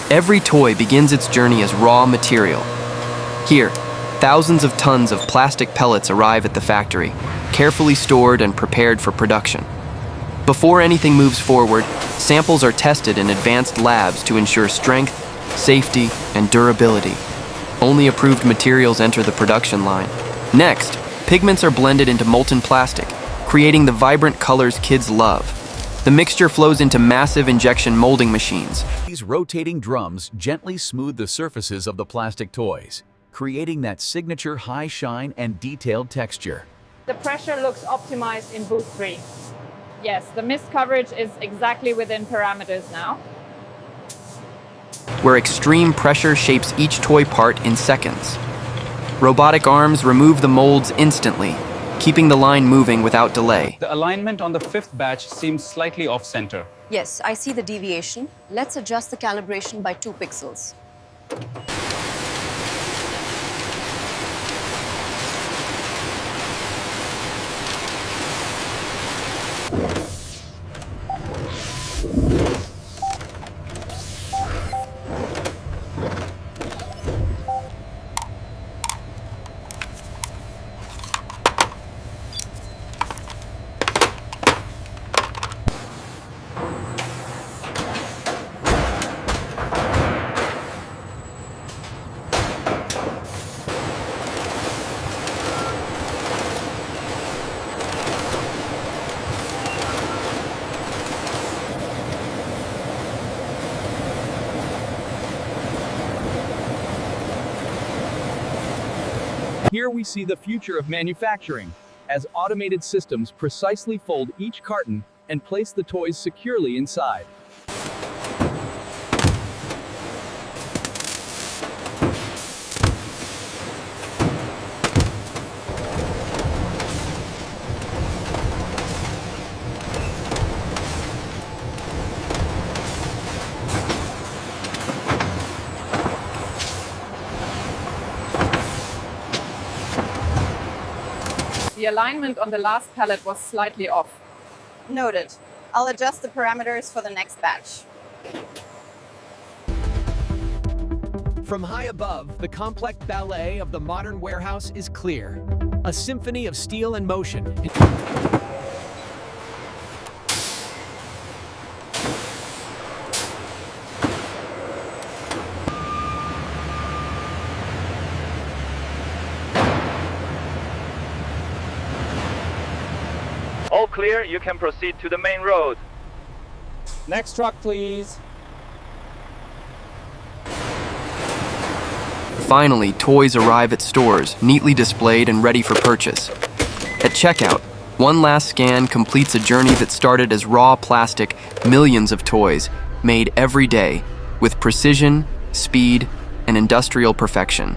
Every toy begins its journey as raw material. Here, thousands of tons of plastic pellets arrive at the factory, carefully stored and prepared for production. Before anything moves forward, samples are tested in advanced labs to ensure strength, safety, and durability. Only approved materials enter the production line. Next, pigments are blended into molten plastic, creating the vibrant colors kids love. The mixture flows into massive injection molding machines. These rotating drums gently smooth the surfaces of the plastic toys, creating that signature high shine and detailed texture. The pressure looks optimized in booth 3. Yes, the mist coverage is exactly within parameters now. Where extreme pressure shapes each toy part in seconds. Robotic arms remove the molds instantly, keeping the line moving without delay. The alignment on the 5th batch seems slightly off-center. Yes, I see the deviation. Let's adjust the calibration by 2 pixels. Here we see the future of manufacturing, as automated systems precisely fold each carton and place the toys securely inside. The alignment on the last pallet was slightly off. Noted. I'll adjust the parameters for the next batch. From high above, the complex ballet of the modern warehouse is clear. A symphony of steel and motion. All clear, you can proceed to the main road. Next truck, please. Finally, toys arrive at stores, neatly displayed and ready for purchase. At checkout, one last scan completes a journey that started as raw plastic, millions of toys, made every day, with precision, speed, and industrial perfection.